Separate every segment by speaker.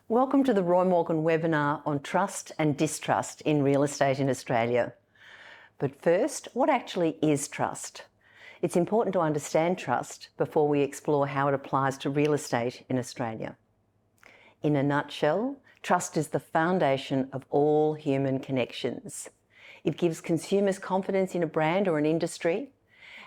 Speaker 1: Welcome to the Roy Morgan webinar on trust and distrust in real estate in Australia. But first, what actually is trust? It's important to understand trust before we explore how it applies to real estate in Australia. In a nutshell, trust is the foundation of all human connections. It gives consumers confidence in a brand or an industry,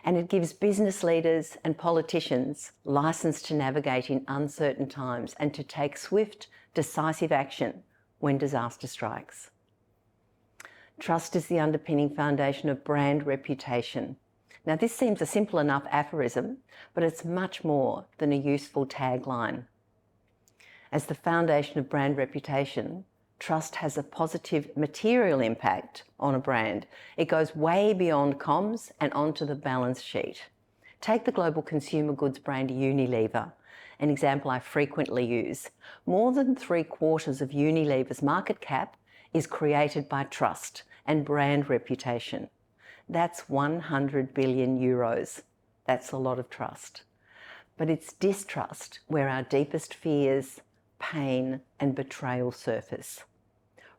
Speaker 1: and it gives business leaders and politicians license to navigate in uncertain times and to take swift, decisive action when disaster strikes. Trust is the underpinning foundation of brand reputation. Now, this seems a simple enough aphorism, but it's much more than a useful tagline. As the foundation of brand reputation, trust has a positive material impact on a brand. It goes way beyond comms and onto the balance sheet. Take the global consumer goods brand Unilever, an example I frequently use. More than 3/4 of Unilever's market cap is created by trust and brand reputation. That's 100 billion euros. That's a lot of trust. But it's distrust where our deepest fears, pain and betrayal surface.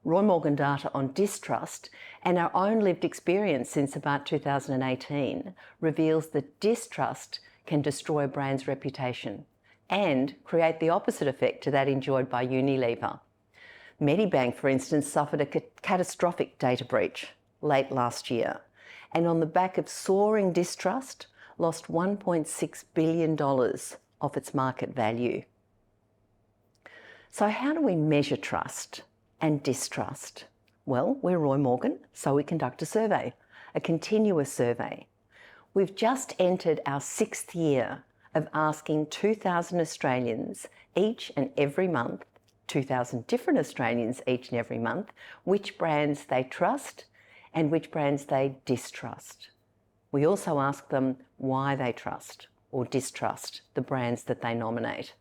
Speaker 1: Roy Morgan data on distrust and our own lived experience since about 2018 reveals that distrust can destroy a brand's reputation and create the opposite effect to that enjoyed by Unilever. Medibank, for instance, suffered a catastrophic data breach late last year, and on the back of soaring distrust, lost $1.6 billion of its market value. So how do we measure trust and distrust? Well, we're Roy Morgan, so we conduct a survey, a continuous survey. We've just entered our 6th year of asking 2,000 Australians each and every month, 2,000 different Australians each and every month, which brands they trust and which brands they distrust. We also ask them why they trust or distrust the brands that they nominate.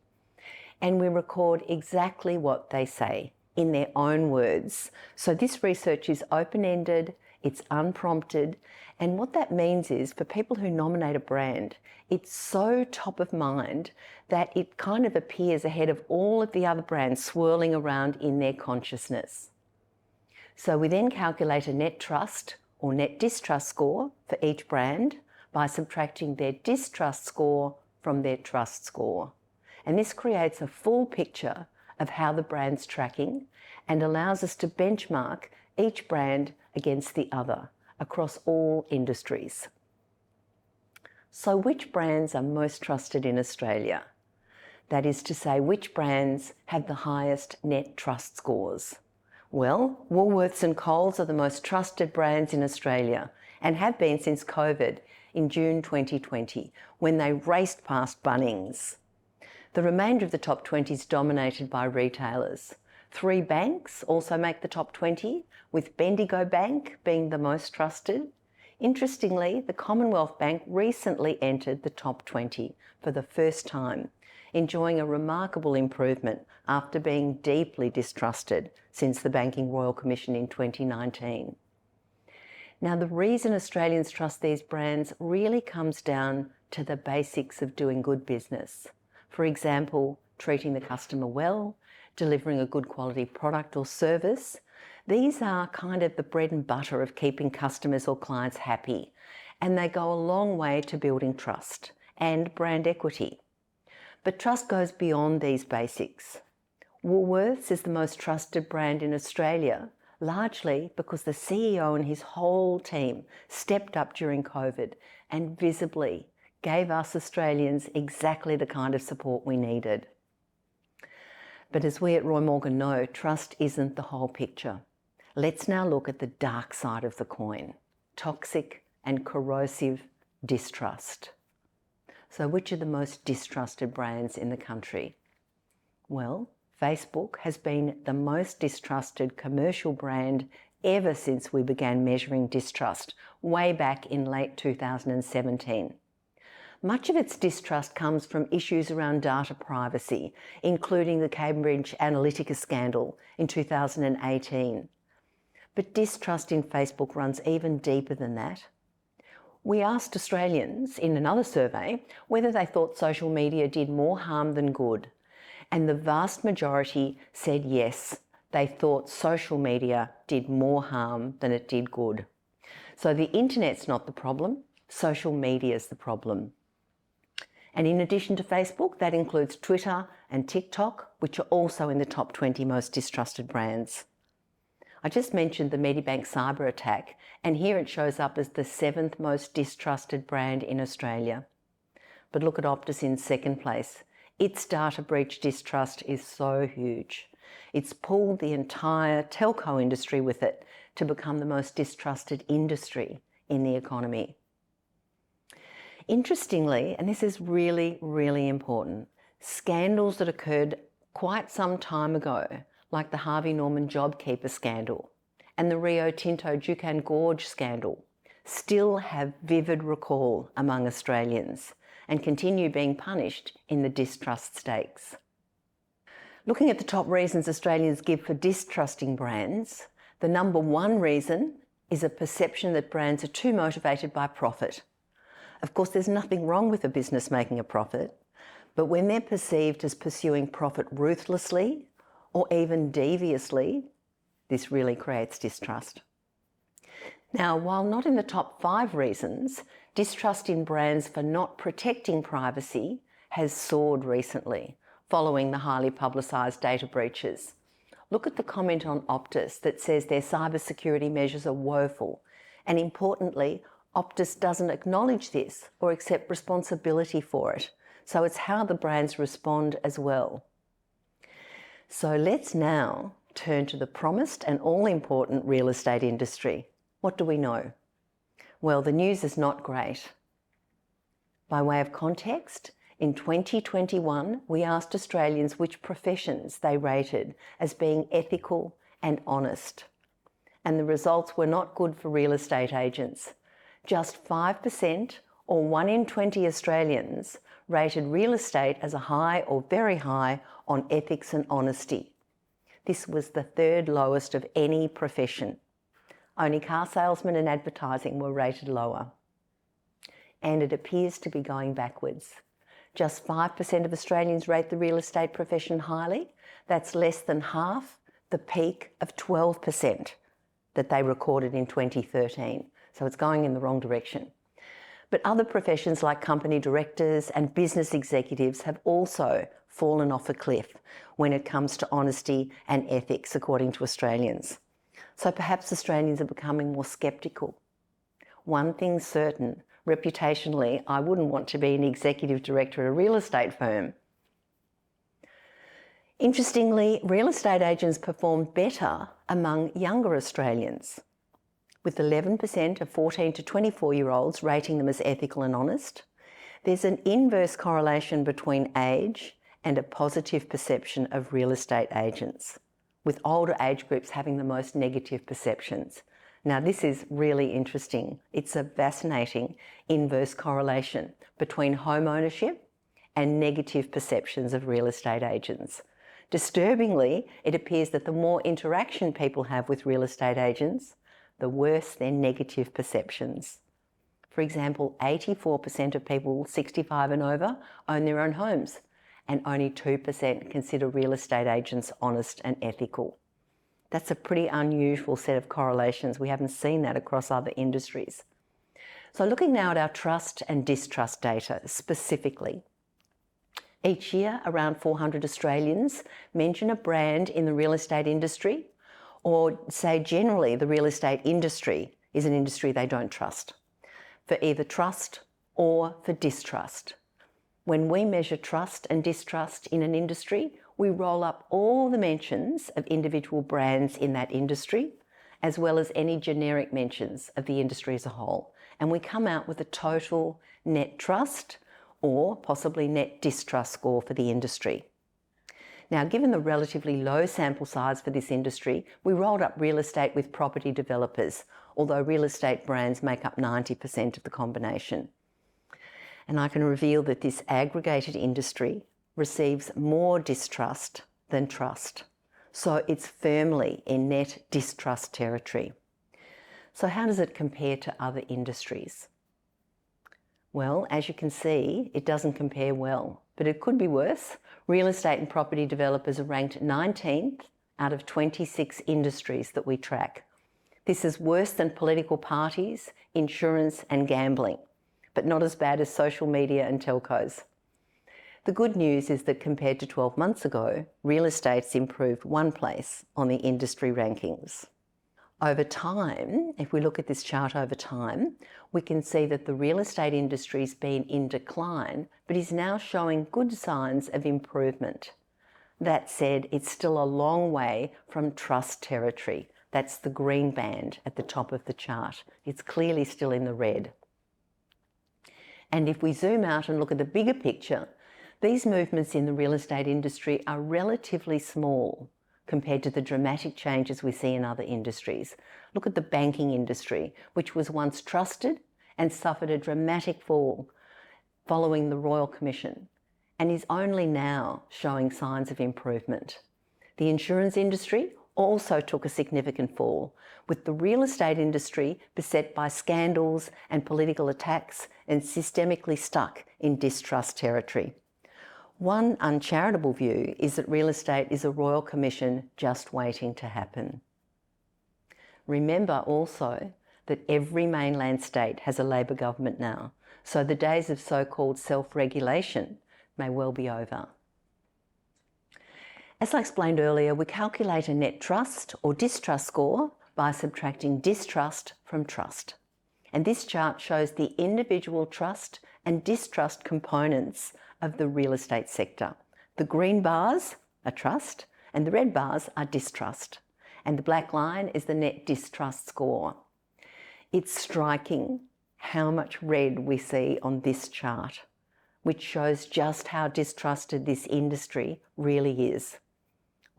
Speaker 1: And we record exactly what they say in their own words. So this research is open-ended, it's unprompted, and what that means is for people who nominate a brand, it's so top of mind that it kind of appears ahead of all of the other brands swirling around in their consciousness. So we then calculate a net trust or net distrust score for each brand by subtracting their distrust score from their trust score. And this creates a full picture of how the brand's tracking and allows us to benchmark each brand against the other across all industries. So which brands are most trusted in Australia? That is to say, which brands have the highest net trust scores? Well, Woolworths and Coles are the most trusted brands in Australia and have been since COVID in June 2020, when they raced past Bunnings. The remainder of the top 20 is dominated by retailers. 3 banks also make the top 20, with Bendigo Bank being the most trusted. Interestingly, the Commonwealth Bank recently entered the top 20 for the first time, enjoying a remarkable improvement after being deeply distrusted since the Banking Royal Commission in 2019. Now, the reason Australians trust these brands really comes down to the basics of doing good business. For example, treating the customer well, delivering a good quality product or service. These are kind of the bread and butter of keeping customers or clients happy, and they go a long way to building trust and brand equity. But trust goes beyond these basics. Woolworths is the most trusted brand in Australia, largely because the CEO and his whole team stepped up during COVID and visibly gave us Australians exactly the kind of support we needed. But as we at Roy Morgan know, trust isn't the whole picture. Let's now look at the dark side of the coin, toxic and corrosive distrust. So which are the most distrusted brands in the country? Well, Facebook has been the most distrusted commercial brand ever since we began measuring distrust, way back in late 2017. Much of its distrust comes from issues around data privacy, including the Cambridge Analytica scandal in 2018. But distrust in Facebook runs even deeper than that. We asked Australians in another survey whether they thought social media did more harm than good, And the vast majority said yes, they thought social media did more harm than it did good. So the internet's not the problem, social media's the problem. And in addition to Facebook, that includes Twitter and TikTok, which are also in the top 20 most distrusted brands. I just mentioned the Medibank cyber attack, and here it shows up as the 7th most distrusted brand in Australia. But look at Optus in second place. Its data breach distrust is so huge. It's pulled the entire telco industry with it to become the most distrusted industry in the economy. Interestingly, and this is really, really important, scandals that occurred quite some time ago, like the Harvey Norman JobKeeper scandal and the Rio Tinto Juukan Gorge scandal, still have vivid recall among Australians and continue being punished in the distrust stakes. Looking at the top reasons Australians give for distrusting brands, the number one reason is a perception that brands are too motivated by profit. Of course, there's nothing wrong with a business making a profit, but when they're perceived as pursuing profit ruthlessly or even deviously, this really creates distrust. Now, while not in the top 5 reasons, distrust in brands for not protecting privacy has soared recently, following the highly publicised data breaches. Look at the comment on Optus that says their cybersecurity measures are woeful, and importantly, Optus doesn't acknowledge this or accept responsibility for it, so it's how the brands respond as well. So let's now turn to the promised and all-important real estate industry. What do we know? Well, the news is not great. By way of context, in 2021, we asked Australians which professions they rated as being ethical and honest. And the results were not good for real estate agents. Just 5%, or 1 in 20 Australians, rated real estate as a high or very high on ethics and honesty. This was the 3rd lowest of any profession. Only car salesmen and advertising were rated lower. And it appears to be going backwards. Just 5% of Australians rate the real estate profession highly. That's less than half the peak of 12% that they recorded in 2013. So it's going in the wrong direction. But other professions like company directors and business executives have also fallen off a cliff when it comes to honesty and ethics, according to Australians. So perhaps Australians are becoming more sceptical. One thing's certain, reputationally, I wouldn't want to be an executive director at a real estate firm. Interestingly, real estate agents performed better among younger Australians, with 11% of 14 to 24-year-olds rating them as ethical and honest. There's an inverse correlation between age and a positive perception of real estate agents, with older age groups having the most negative perceptions. Now, this is really interesting. It's a fascinating inverse correlation between home ownership and negative perceptions of real estate agents. Disturbingly, it appears that the more interaction people have with real estate agents, the worse their negative perceptions. For example, 84% of people 65 and over own their own homes, and only 2% consider real estate agents honest and ethical. That's a pretty unusual set of correlations. We haven't seen that across other industries. So looking now at our trust and distrust data specifically. Each year, around 400 Australians mention a brand in the real estate industry, or say generally the real estate industry is an industry they don't trust, for either trust or for distrust. When we measure trust and distrust in an industry, we roll up all the mentions of individual brands in that industry, as well as any generic mentions of the industry as a whole. And we come out with a total net trust or possibly net distrust score for the industry. Now, given the relatively low sample size for this industry, we rolled up real estate with property developers, although real estate brands make up 90% of the combination. And I can reveal that this aggregated industry receives more distrust than trust. So it's firmly in net distrust territory. So how does it compare to other industries? Well, as you can see, it doesn't compare well, but it could be worse. Real estate and property developers are ranked 19th out of 26 industries that we track. This is worse than political parties, insurance and gambling, but not as bad as social media and telcos. The good news is that compared to 12 months ago, real estate's improved one place on the industry rankings. Over time, if we look at this chart over time, we can see that the real estate industry's been in decline, but is now showing good signs of improvement. That said, it's still a long way from trust territory. That's the green band at the top of the chart. It's clearly still in the red. And if we zoom out and look at the bigger picture, these movements in the real estate industry are relatively small compared to the dramatic changes we see in other industries. Look at the banking industry, which was once trusted and suffered a dramatic fall following the Royal Commission, and is only now showing signs of improvement. The insurance industry also took a significant fall, with the real estate industry beset by scandals and political attacks and systemically stuck in distrust territory. One uncharitable view is that real estate is a Royal Commission just waiting to happen. Remember also that every mainland state has a Labor government now, so the days of so-called self-regulation may well be over. As I explained earlier, we calculate a net trust or distrust score by subtracting distrust from trust. And this chart shows the individual trust and distrust components of the real estate sector. The green bars are trust and the red bars are distrust. And the black line is the net distrust score. It's striking how much red we see on this chart, which shows just how distrusted this industry really is.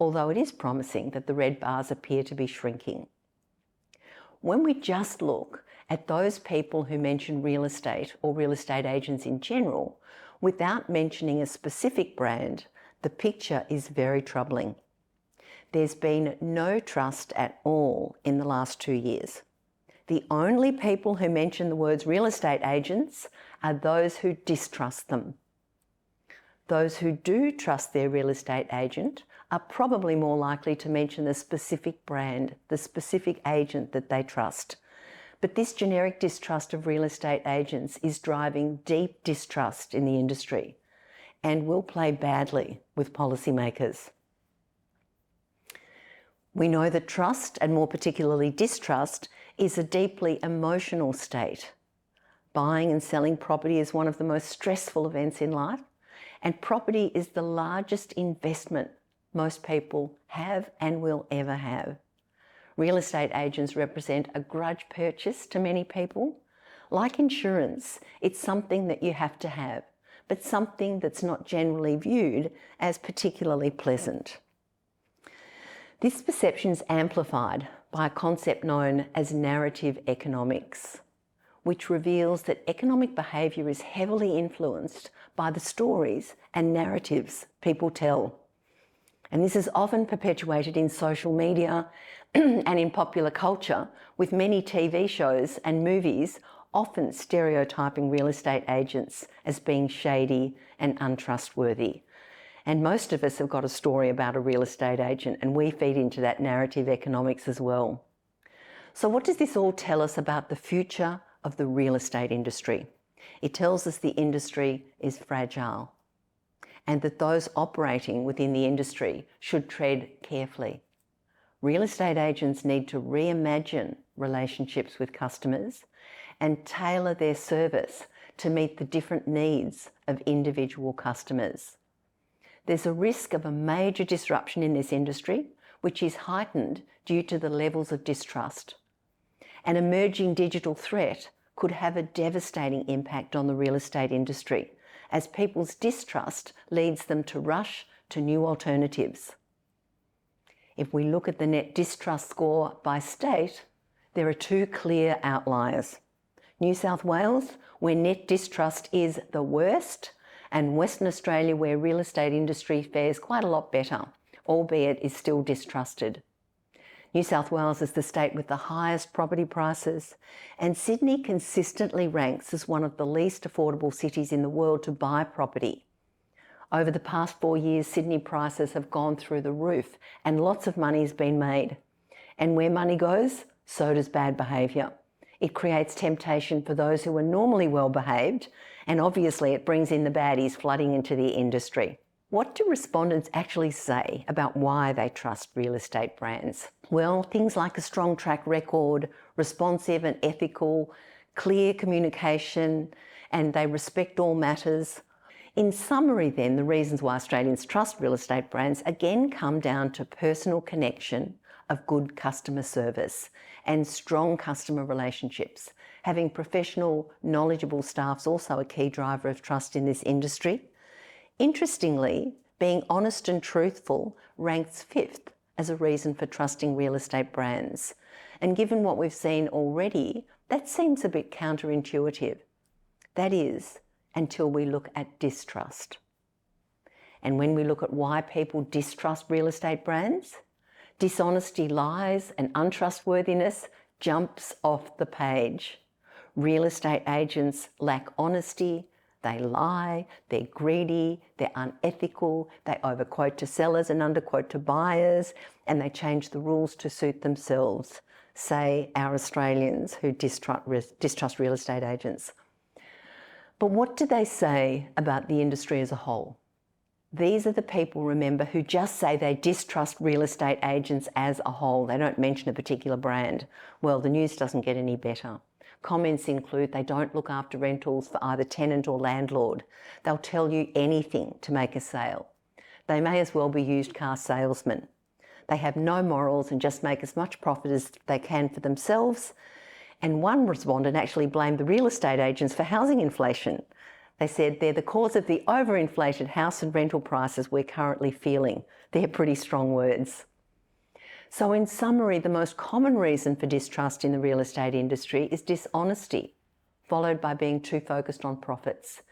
Speaker 1: Although it is promising that the red bars appear to be shrinking. When we just look at those people who mention real estate or real estate agents in general, without mentioning a specific brand, the picture is very troubling. There's been no trust at all in the last 2 years. The only people who mention the words real estate agents are those who distrust them. Those who do trust their real estate agent are probably more likely to mention the specific brand, the specific agent that they trust. But this generic distrust of real estate agents is driving deep distrust in the industry and will play badly with policymakers. We know that trust, and more particularly distrust, is a deeply emotional state. Buying and selling property is one of the most stressful events in life, and property is the largest investment most people have and will ever have. Real estate agents represent a grudge purchase to many people. Like insurance, it's something that you have to have, but something that's not generally viewed as particularly pleasant. This perception is amplified by a concept known as narrative economics, which reveals that economic behaviour is heavily influenced by the stories and narratives people tell. And this is often perpetuated in social media and in popular culture, with many TV shows and movies often stereotyping real estate agents as being shady and untrustworthy. And most of us have got a story about a real estate agent, and we feed into that narrative economics as well. So what does this all tell us about the future of the real estate industry? It tells us the industry is fragile, and that those operating within the industry should tread carefully. Real estate agents need to reimagine relationships with customers and tailor their service to meet the different needs of individual customers. There's a risk of a major disruption in this industry, which is heightened due to the levels of distrust. An emerging digital threat could have a devastating impact on the real estate industry, as people's distrust leads them to rush to new alternatives. If we look at the net distrust score by state, there are two clear outliers. New South Wales, where net distrust is the worst, and Western Australia, where real estate industry fares quite a lot better, albeit is still distrusted. New South Wales is the state with the highest property prices, and Sydney consistently ranks as one of the least affordable cities in the world to buy property. Over the past 4 years, Sydney prices have gone through the roof and lots of money has been made. And where money goes, so does bad behaviour. It creates temptation for those who are normally well behaved, and obviously it brings in the baddies flooding into the industry. What do respondents actually say about why they trust real estate brands? Well, things like a strong track record, responsive and ethical, clear communication, and they respect all matters. In summary then, the reasons why Australians trust real estate brands again come down to personal connection of good customer service and strong customer relationships. Having professional, knowledgeable staff is also a key driver of trust in this industry. Interestingly, being honest and truthful ranks 5th as a reason for trusting real estate brands. And given what we've seen already, that seems a bit counterintuitive. That is, until we look at distrust. And when we look at why people distrust real estate brands, dishonesty, lies, and untrustworthiness jumps off the page. Real estate agents lack honesty, they lie, they're greedy, they're unethical, they overquote to sellers and underquote to buyers, and they change the rules to suit themselves, say our Australians who distrust real estate agents. But what do they say about the industry as a whole? These are the people, remember, who just say they distrust real estate agents as a whole. They don't mention a particular brand. Well, the news doesn't get any better. Comments include they don't look after rentals for either tenant or landlord. They'll tell you anything to make a sale. They may as well be used car salesmen. They have no morals and just make as much profit as they can for themselves. And one respondent actually blamed the real estate agents for housing inflation. They said they're the cause of the overinflated house and rental prices we're currently feeling. They're pretty strong words. So in summary, the most common reason for distrust in the real estate industry is dishonesty, followed by being too focused on profits.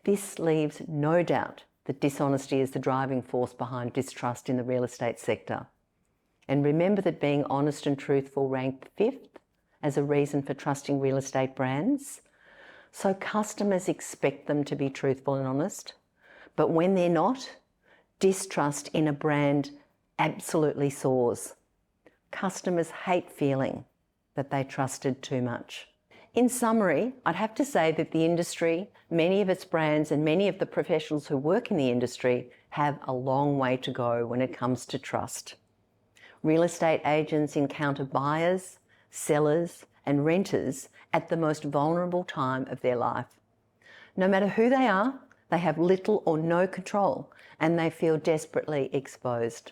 Speaker 1: This leaves no doubt that dishonesty is the driving force behind distrust in the real estate sector. And remember that being honest and truthful ranked 5th as a reason for trusting real estate brands. So customers expect them to be truthful and honest, but when they're not, distrust in a brand absolutely soars. Customers hate feeling that they trusted too much. In summary, I'd have to say that the industry, many of its brands and many of the professionals who work in the industry have a long way to go when it comes to trust. Real estate agents encounter buyers, sellers, and renters at the most vulnerable time of their life. No matter who they are, they have little or no control and they feel desperately exposed.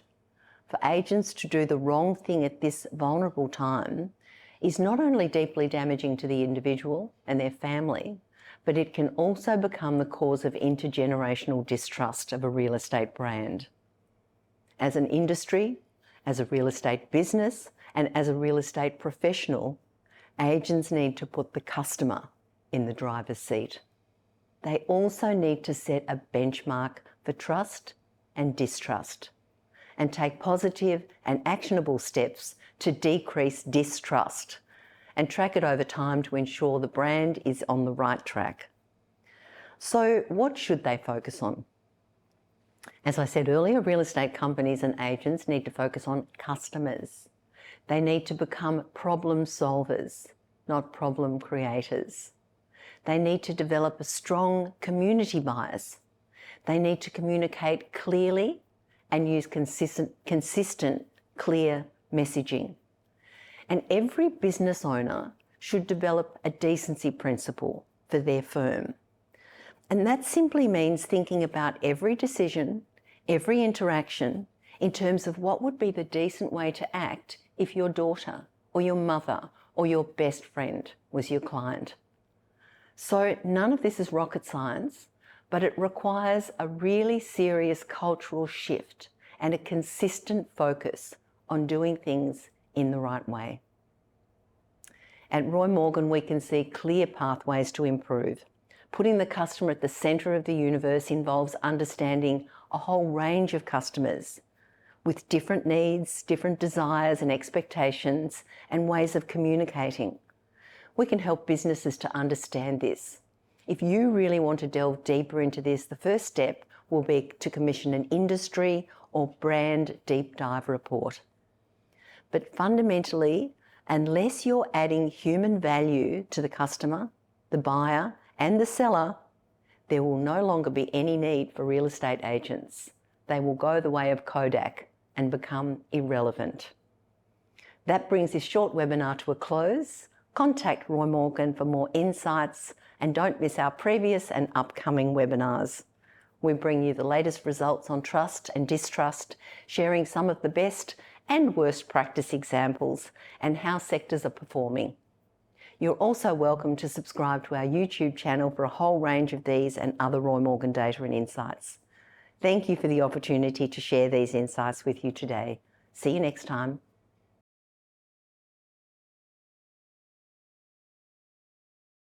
Speaker 1: For agents to do the wrong thing at this vulnerable time is not only deeply damaging to the individual and their family, but it can also become the cause of intergenerational distrust of a real estate brand. As an industry, as a real estate business, and as a real estate professional, agents need to put the customer in the driver's seat. They also need to set a benchmark for trust and distrust and take positive and actionable steps to decrease distrust and track it over time to ensure the brand is on the right track. So what should they focus on? As I said earlier, real estate companies and agents need to focus on customers. They need to become problem solvers, not problem creators. They need to develop a strong community bias. They need to communicate clearly and use consistent, clear messaging. And every business owner should develop a decency principle for their firm. And that simply means thinking about every decision, every interaction, in terms of what would be the decent way to act if your daughter or your mother or your best friend was your client. So none of this is rocket science, but it requires a really serious cultural shift and a consistent focus on doing things in the right way. At Roy Morgan, we can see clear pathways to improve. Putting the customer at the centre of the universe involves understanding a whole range of customers with different needs, different desires and expectations and ways of communicating. We can help businesses to understand this. If you really want to delve deeper into this, the first step will be to commission an industry or brand deep dive report. But fundamentally, unless you're adding human value to the customer, the buyer, and the seller, there will no longer be any need for real estate agents. They will go the way of Kodak and become irrelevant. That brings this short webinar to a close. Contact Roy Morgan for more insights and don't miss our previous and upcoming webinars. We bring you the latest results on trust and distrust, sharing some of the best and worst practice examples and how sectors are performing. You're also welcome to subscribe to our YouTube channel for a whole range of these and other Roy Morgan data and insights. Thank you for the opportunity to share these insights with you today. See you next time.